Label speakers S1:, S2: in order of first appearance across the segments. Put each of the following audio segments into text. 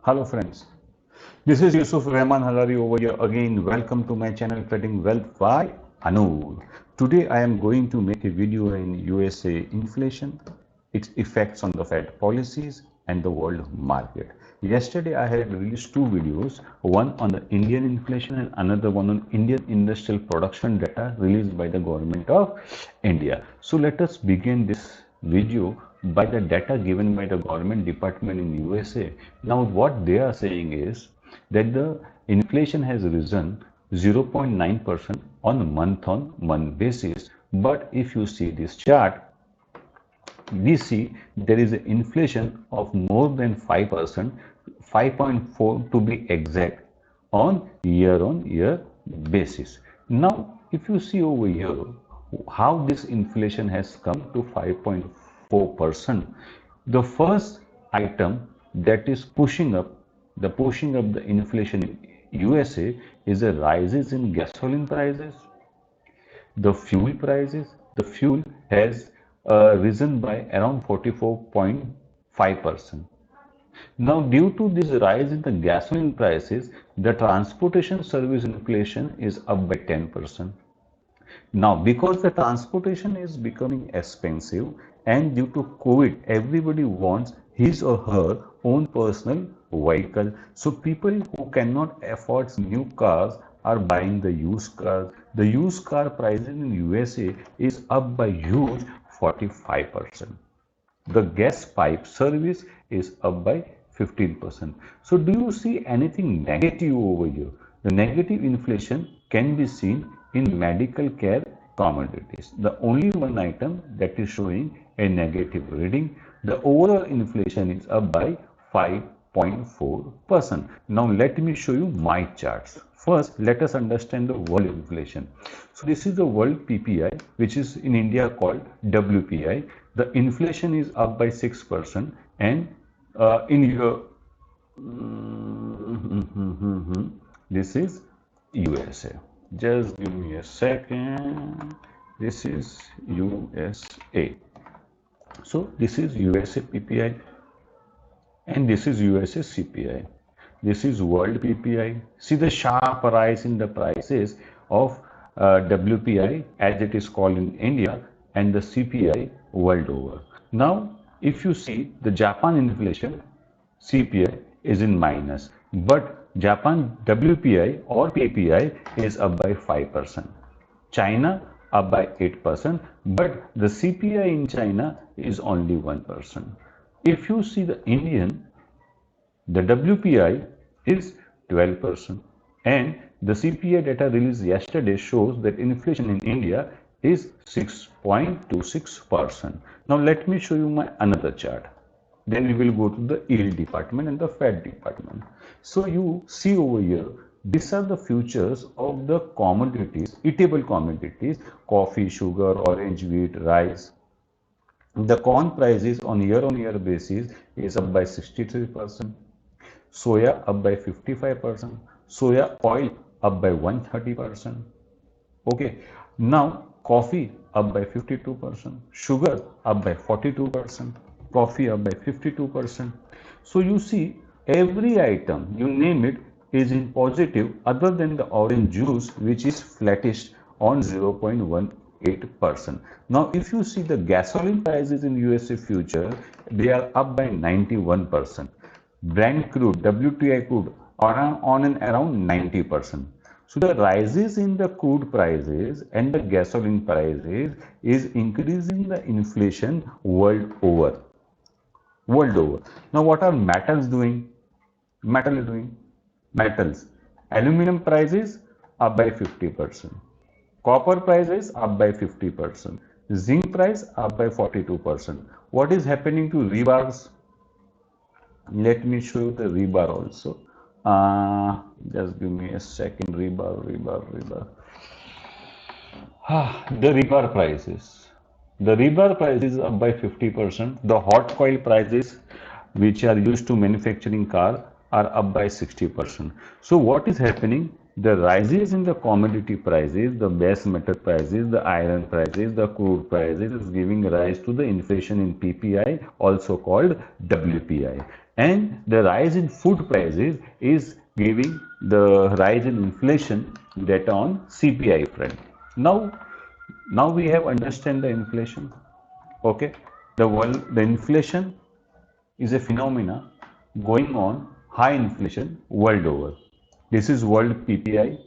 S1: Hello friends, this is Yusuf Rahman Halari over here again. Welcome to my channel Creating Wealth by Anul. Today I am going to make a video in USA inflation, its effects on the Fed policies and the world market. Yesterday I had released two videos, one on the Indian inflation and another one on Indian industrial production data released by the government of India. So let us begin this video by the data given by the government department in USA. Now what they are saying is that the inflation has risen 0.9% on a month-on-month basis. But if you see this chart, we see there is an inflation of more than 5%, 5.4 to be exact, on year basis. Now, if you see over here how this inflation has come to 5.4%, the first item that is pushing up the inflation in USA is a rises in gasoline prices, the fuel prices. The fuel has risen by around 44.5%. Now, due to this rise in the gasoline prices, the transportation service inflation is up by 10%. Now, because the transportation is becoming expensive and due to COVID, everybody wants his or her own personal vehicle. So people who cannot afford new cars are buying the used cars. The used car prices in USA is up by huge 45%. The gas pipe service is up by 15%. So do you see anything negative over here? The negative inflation can be seen in medical care commodities. The only one item that is showing a negative reading. The overall inflation is up by 5.4%. Now let me show you my charts. First, let us understand the world inflation. So this is the world PPI, which is in India called WPI. The inflation is up by 6%, and in your this is USA. Just give me a second. This is USA. So this is USA PPI and this is USA CPI. This is world PPI. See the sharp rise in the prices of WPI, as it is called in India, and the CPI world over. Now, if you see the Japan inflation, CPI is in minus, but Japan WPI or PPI is up by 5%. China up by 8%, but the CPI in China is only 1%. If you see the Indian, the WPI is 12%, and the CPI data released yesterday shows that inflation in India is 6.26%. Now let me show you my another chart. Then we will go to the yield department and the Fed department. So you see over here, these are the futures of the commodities, eatable commodities, coffee, sugar, orange, wheat, rice. The corn prices on year basis is up by 63%, soya up by 55%, soya oil up by 130%. Okay, now coffee up by 52%, sugar up by 42%, coffee up by 52%. So you see every item, you name it, is in positive other than the orange juice, which is flattish on 0.18%. Now if you see the gasoline prices in USA future, they are up by 91%. Brent crude, WTI crude are on and around 90%. So the rises in the crude prices and the gasoline prices is increasing the inflation world over. Now what are metals doing? Metals. Aluminum prices up by 50%. Copper prices up by 50%. Zinc price up by 42%. What is happening to rebars? Let me show you the rebar also. Just give me a second. Rebar. The rebar prices. The rebar prices up by 50%. The hot coil prices, which are used to manufacturing cars, are up by 60%. So what is happening? The rises in the commodity prices, the base metal prices, the iron prices, the crude prices is giving rise to the inflation in PPI, also called WPI. and the rise in food prices is giving the rise in inflation data on CPI front. Now we have understand the inflation. Okay, the inflation is a phenomena going on, high inflation world over. This is world PPI.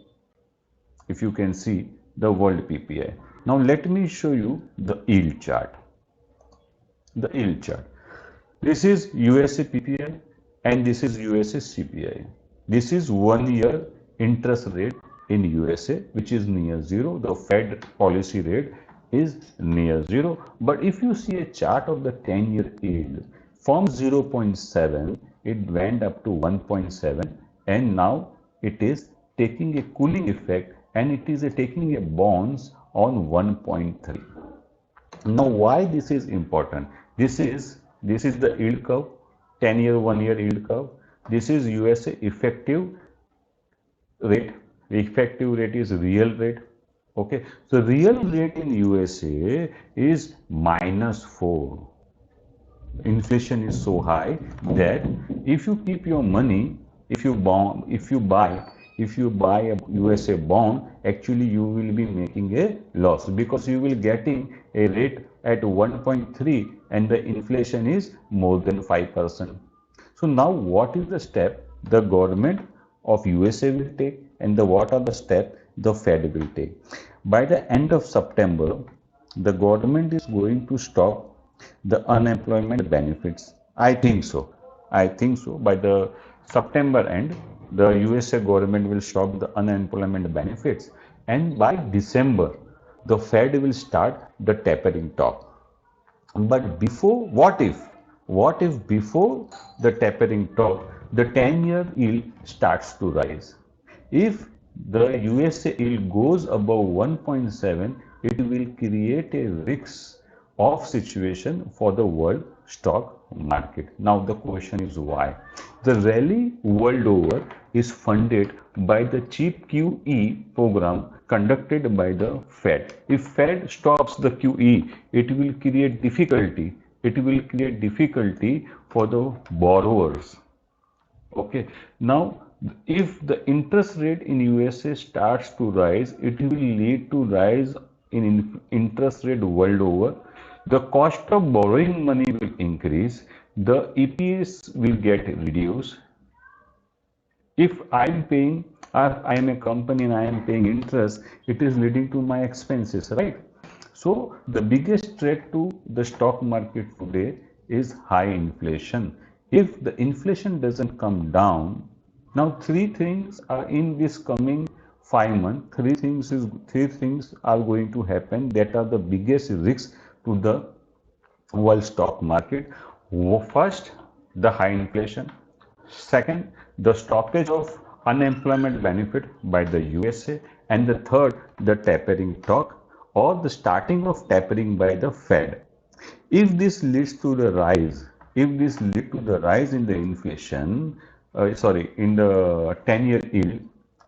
S1: If you can see the world PPI. Now let me show you the yield chart. The yield chart. This is USA PPI and this is USA CPI. This is 1 year interest rate in USA, which is near zero. The Fed policy rate is near zero. But if you see a chart of the 10-year yield, from 0.7, it went up to 1.7, and now it is taking a cooling effect, and it is taking a bonds on 1.3. Now, why this is important? This is the yield curve, 10-year, 1-year yield curve. This is USA effective rate. Effective rate is real rate. Okay, so real rate in USA is -4. Inflation is so high that if you keep your money, if you buy a USA bond, actually you will be making a loss, because you will getting a rate at 1.3 and the inflation is more than 5%. So now what is the step the government of USA will take, and what are the steps the Fed will take? By the end of September, the government is going to stop the unemployment benefits. I think so. I think so. By the September end, the USA government will stop the unemployment benefits, and by December, the Fed will start the tapering talk. But before, what if before the tapering talk, the 10-year yield starts to rise? If the USA yield goes above 1.7, it will create a risk of situation for the world stock market. Now the question is why? The rally world over is funded by the cheap QE program conducted by the Fed. If Fed stops the QE, it will create difficulty. It will create difficulty for the borrowers. Okay. Now, if the interest rate in USA starts to rise, it will lead to rise in interest rate world over. The cost of borrowing money will increase. The EPS will get reduced. If I'm paying, or I am a company and I am paying interest, it is leading to my expenses, right? So the biggest threat to the stock market today is high inflation. If the inflation doesn't come down, now three things are in this coming 5 months. Three things are going to happen that are the biggest risks to the world stock market. First, the high inflation. Second, the stoppage of unemployment benefit by the USA. And the third, the tapering talk or the starting of tapering by the Fed. If this leads to the rise, if this leads to the rise in the inflation, in the 10-year yield,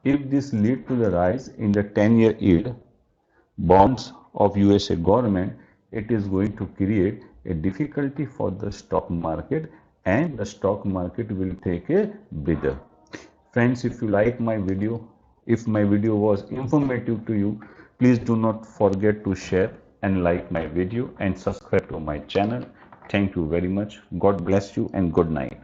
S1: if this leads to the rise in the 10-year yield, bonds of USA government, it is going to create a difficulty for the stock market, and the stock market will take a breather. Friends, if you like my video, if my video was informative to you, please do not forget to share and like my video and subscribe to my channel. Thank you very much. God bless you and good night.